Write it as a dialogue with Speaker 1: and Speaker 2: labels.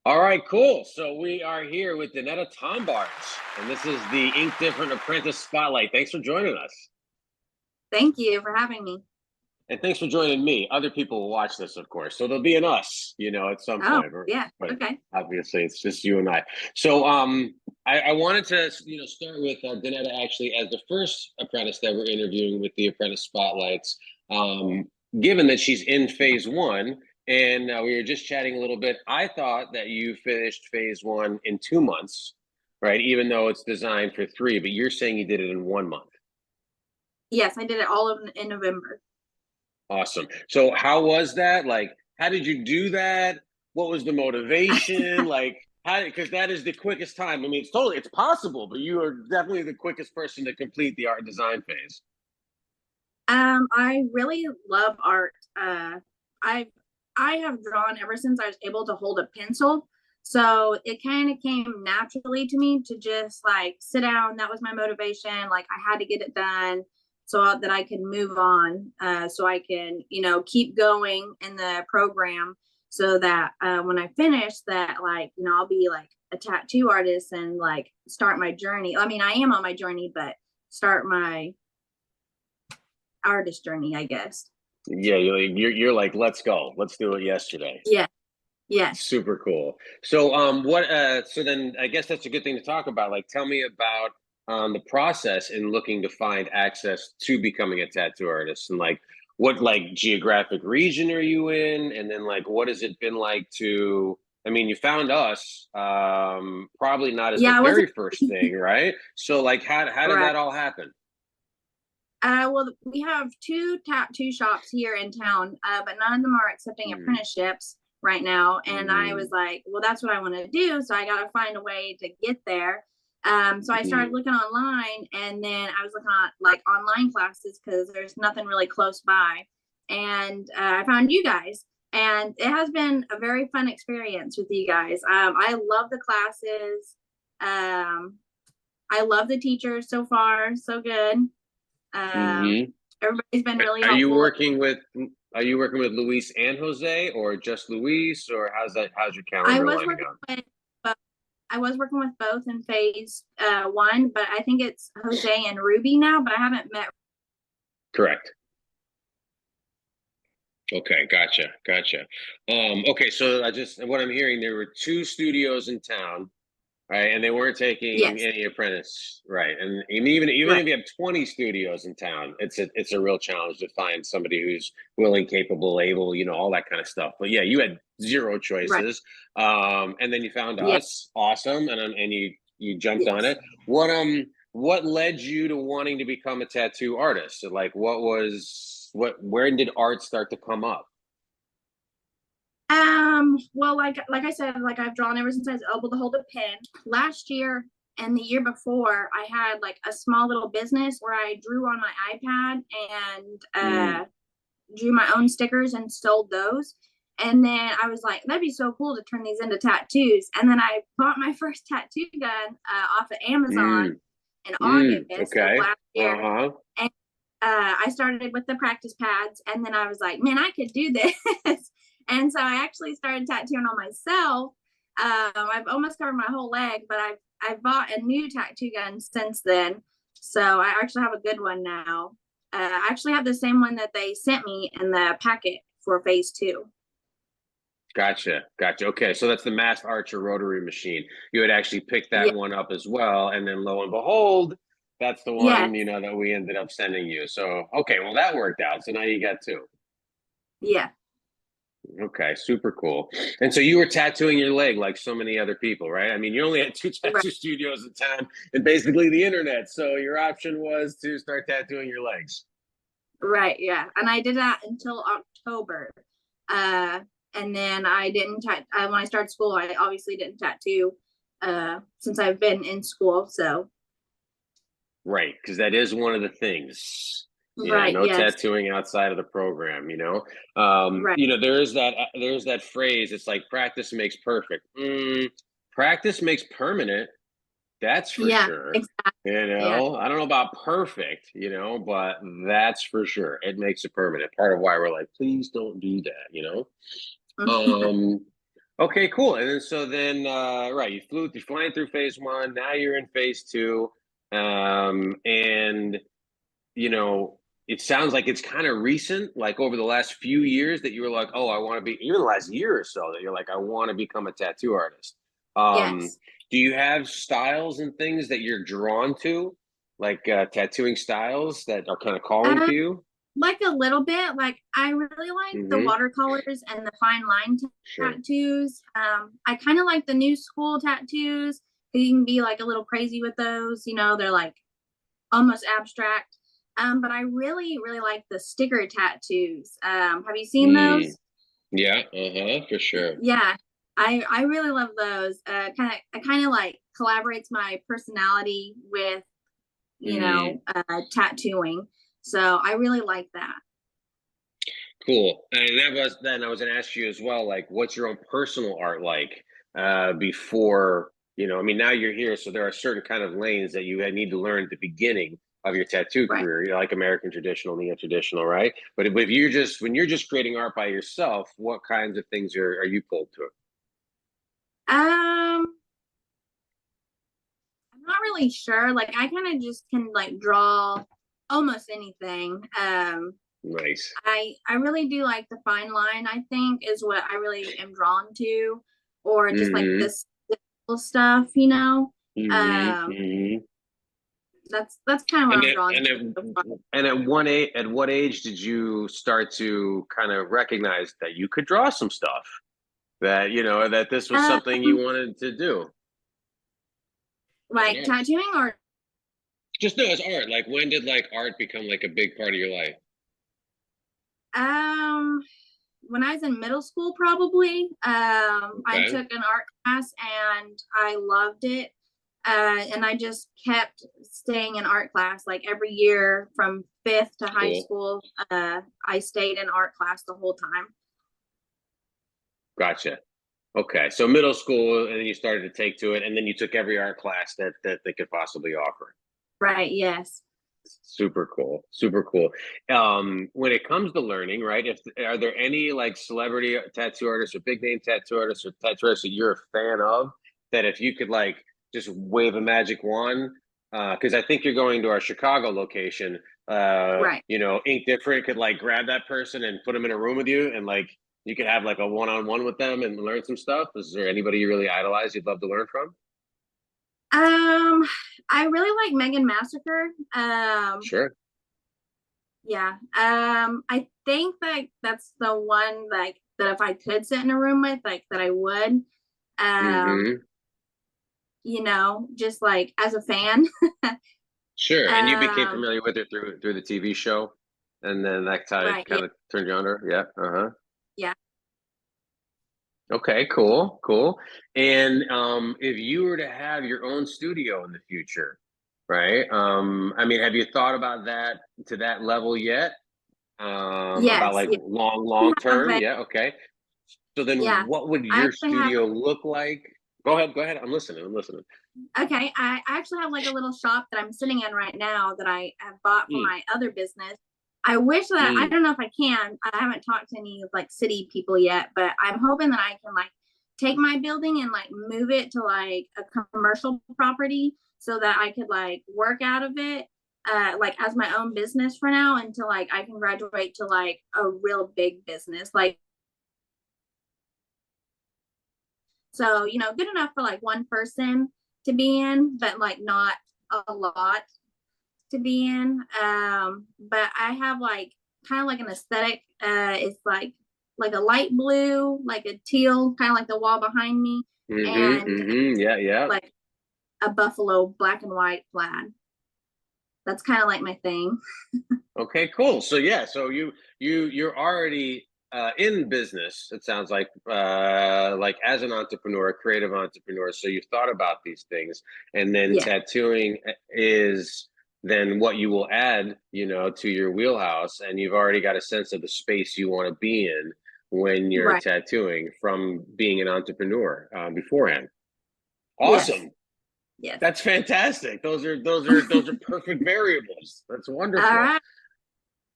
Speaker 1: All right, cool. So we are here with Danetta Tombarge, and this is the Ink Different Apprentice Spotlight. Thanks for joining us.
Speaker 2: Thank you for having me.
Speaker 1: And thanks for joining me. Other people will watch this, of course. So there'll be an us, at some
Speaker 2: Oh,
Speaker 1: point.
Speaker 2: yeah.
Speaker 1: But
Speaker 2: Okay.
Speaker 1: obviously, it's just you and I. So I wanted to, start with Danetta actually as the first apprentice that we're interviewing with the Apprentice Spotlights. Given that she's in phase one, and we were just chatting a little bit, I thought that you finished phase one in 2 months, right? Even though it's designed for 3, but you're saying you did it in 1 month.
Speaker 2: Yes, I did it all in November.
Speaker 1: Awesome. So how was that? Like, how did you do that? What was the motivation? Like, how, because that is the quickest time. I mean, it's possible, but you are definitely the quickest person to complete the art design phase.
Speaker 2: I really love art. I have drawn ever since I was able to hold a pencil. So it kind of came naturally to me to just like sit down. That was my motivation. Like I had to get it done so that I can move on, so I can, keep going in the program so that when I finish that, like, I'll be like a tattoo artist and like start my journey. I mean, I am on my journey, but start my artist journey, I guess.
Speaker 1: Yeah, you're like, let's go. Let's do it yesterday.
Speaker 2: Yeah. Yes.
Speaker 1: Super cool. So so then I guess that's a good thing to talk about. Like tell me about the process in looking to find access to becoming a tattoo artist, and like what like geographic region are you in, and then like what has it been like to, I mean, you found us probably not as
Speaker 2: Yeah,
Speaker 1: the
Speaker 2: I wasn't
Speaker 1: very first thing, right? So like how did
Speaker 2: right.
Speaker 1: that all happen?
Speaker 2: Well, we have 2 tattoo shops here in town, but none of them are accepting apprenticeships right now. And I was like, well, that's what I want to do. So I got to find a way to get there. So I started looking online, and then I was looking at like online classes because there's nothing really close by. And I found you guys, and it has been a very fun experience with you guys. I love the classes. I love the teachers so far. So good. Everybody's been really
Speaker 1: Are you
Speaker 2: helpful.
Speaker 1: working with Luis and Jose, or just Luis, or how's your calendar lining up?
Speaker 2: I was working with both in phase 1, but I think it's Jose and Ruby now, but I haven't met.
Speaker 1: Correct. Okay, gotcha. Okay, so what I'm hearing, there were 2 studios in town, right? And they weren't taking
Speaker 2: Yes.
Speaker 1: any apprentice, right? And even
Speaker 2: Right.
Speaker 1: if you have 20 studios in town, it's a real challenge to find somebody who's willing, capable, able, all that kind of stuff. But yeah, you had 0
Speaker 2: Right.
Speaker 1: choices, and then you found
Speaker 2: Yeah.
Speaker 1: us, awesome, and you jumped on
Speaker 2: Yes.
Speaker 1: it. What led you to wanting to become a tattoo artist? So like, where did art start to come up?
Speaker 2: Well, like I said, like I've drawn ever since I was able to hold a pen. Last year and the year before, I had like a small little business where I drew on my iPad and drew my own stickers and sold those. And then I was like, that'd be so cool to turn these into tattoos. And then I bought my first tattoo gun off of Amazon in August of
Speaker 1: Okay.
Speaker 2: last year.
Speaker 1: Uh-huh.
Speaker 2: And I started with the practice pads, and then I was like, man, I could do this. And so I actually started tattooing on myself. I've almost covered my whole leg, but I've bought a new tattoo gun since then. So I actually have a good one now. I actually have the same one that they sent me in the packet for phase 2.
Speaker 1: Gotcha. Okay, so that's the Masked Archer rotary machine. You had actually picked
Speaker 2: Yeah.
Speaker 1: that one up as well, and then lo and behold, that's the
Speaker 2: Yes.
Speaker 1: one that we ended up sending you. So okay, well that worked out. So now you got 2.
Speaker 2: Yeah.
Speaker 1: Okay, super cool. And so you were tattooing your leg like so many other people, right? I mean, you only had 2
Speaker 2: Right.
Speaker 1: tattoo studios in town and basically the internet. So your option was to start tattooing your legs.
Speaker 2: Right. Yeah. And I did that until October. And then I didn't when I started school, I obviously didn't tattoo since I've been in school. So
Speaker 1: Right, because that is one of the things. Yeah,
Speaker 2: right.
Speaker 1: no
Speaker 2: Yes.
Speaker 1: tattooing outside of the program,
Speaker 2: Right.
Speaker 1: there's that phrase, it's like practice makes perfect. Practice makes permanent, that's for
Speaker 2: Yeah.
Speaker 1: sure.
Speaker 2: Exactly. Yeah.
Speaker 1: I don't know about perfect, but that's for sure. It makes it permanent. Part of why we're like, please don't do that. Um, Okay, cool. And then so then right, you're flying through phase one, now you're in phase two. And you know, it sounds like it's kind of recent, like over the last few years that you were like, oh, I want to be, even the last year or so that you're like, I want to become a tattoo artist. Um,
Speaker 2: Yes.
Speaker 1: do you have styles and things that you're drawn to, like tattooing styles that are kind of calling
Speaker 2: Um,
Speaker 1: to you?
Speaker 2: like a little bit. Like I really like the
Speaker 1: Mm-hmm.
Speaker 2: watercolors and the fine line
Speaker 1: Sure.
Speaker 2: tattoos. I kind of like the new school tattoos. You can be like a little crazy with those. You know, they're like almost abstract. But I really, really like the sticker tattoos. Have you seen
Speaker 1: Mm.
Speaker 2: those?
Speaker 1: Yeah, for sure.
Speaker 2: Yeah, I really love those. Kind of like collaborates my personality with
Speaker 1: Mm.
Speaker 2: tattooing. So I really like that.
Speaker 1: Cool. And that was then I was going to ask you as well, like, what's your own personal art like before, I mean, now you're here, so there are certain kind of lanes that you need to learn at the beginning of your tattoo
Speaker 2: Right.
Speaker 1: career, like American traditional, neo traditional, right? But if you're just when you're just creating art by yourself, what kinds of things are you pulled to?
Speaker 2: Um, I'm not really sure. Like I kind of just can like draw almost anything.
Speaker 1: Nice.
Speaker 2: I really do like the fine line, I think, is what I really am drawn to, or just like
Speaker 1: Mm-hmm.
Speaker 2: this simple stuff, you know.
Speaker 1: Mm-hmm.
Speaker 2: Um,
Speaker 1: Mm-hmm.
Speaker 2: that's kind of what
Speaker 1: And
Speaker 2: I'm
Speaker 1: then,
Speaker 2: drawn
Speaker 1: and
Speaker 2: to
Speaker 1: then,
Speaker 2: so far.
Speaker 1: and at what age did you start to kind of recognize that you could draw some stuff? That that this was something you
Speaker 2: Um,
Speaker 1: wanted to do as an
Speaker 2: like
Speaker 1: artist.
Speaker 2: tattooing or
Speaker 1: Just no, as art. Like when did like art become like a big part of your life?
Speaker 2: um when I was in middle school, probably. I
Speaker 1: Okay,
Speaker 2: took an art class and I loved it. And I just kept staying in art class like every year from fifth to high
Speaker 1: cool,
Speaker 2: school. I stayed in art class the whole time.
Speaker 1: gotcha. Okay, so middle school, and then you started to take to it, and then you took every art class that they could possibly offer.
Speaker 2: Right. Yes.
Speaker 1: Super cool, super cool. When it comes to learning, right? If are there any like celebrity tattoo artists or big name tattoo artists or tattoo artists that you're a fan of that if you could like just wave a magic wand, because I think you're going to our Chicago location.
Speaker 2: Right.
Speaker 1: Ink Different could like grab that person and put them in a room with you, and like you could have like a one-on-one with them and learn some stuff. Is there anybody you really idolize you'd love to learn from?
Speaker 2: Um, I really like Megan Massacre.
Speaker 1: Sure.
Speaker 2: Yeah. I think that that's the one like that if I could sit in a room with, like that I would. Um,
Speaker 1: Mm-hmm.
Speaker 2: just like as a fan.
Speaker 1: Sure, and you became
Speaker 2: um,
Speaker 1: familiar with it through the TV show, and then that's how it
Speaker 2: right. Yeah.
Speaker 1: kind of turned you on to her. Yeah. Uh-huh.
Speaker 2: Yeah.
Speaker 1: Okay, cool, cool. And if you were to have your own studio in the future, right? I mean, have you thought about that to that level yet? About
Speaker 2: Yes.
Speaker 1: like
Speaker 2: Yeah.
Speaker 1: long
Speaker 2: Have
Speaker 1: term?
Speaker 2: a,
Speaker 1: Yeah, okay. So then
Speaker 2: yeah.
Speaker 1: what would
Speaker 2: I
Speaker 1: your
Speaker 2: actually have
Speaker 1: studio look like? Go ahead. I'm listening. I'm listening.
Speaker 2: okay. I actually have like a little shop that I'm sitting in right now that I have bought for
Speaker 1: Mm,
Speaker 2: my other business. I wish that I
Speaker 1: mm.
Speaker 2: don't know if I can. I haven't talked to any like city people yet, but I'm hoping that I can like take my building and like move it to like a commercial property so that I could like work out of it like as my own business for now until like I can graduate to like a real big business. Like so, good enough for like one person to be in, but like not a lot to be in. But I have like kind of like an aesthetic. It's like a light blue, like a teal, kind of like the wall behind me,
Speaker 1: Mm-hmm.
Speaker 2: and
Speaker 1: Mm-hmm. Yeah, yeah.
Speaker 2: like a buffalo black and white plaid. That's kind of like my thing.
Speaker 1: Okay, cool. So yeah, so you're already in business. It sounds like as an entrepreneur, a creative entrepreneur. So you've thought about these things, and then
Speaker 2: Yeah.
Speaker 1: tattooing is then what you will add, to your wheelhouse, and you've already got a sense of the space you want to be in when you're
Speaker 2: Right.
Speaker 1: tattooing from being an entrepreneur beforehand.
Speaker 2: Yes.
Speaker 1: Awesome.
Speaker 2: Yes.
Speaker 1: That's fantastic. Those are perfect variables. That's
Speaker 2: All
Speaker 1: wonderful.
Speaker 2: right.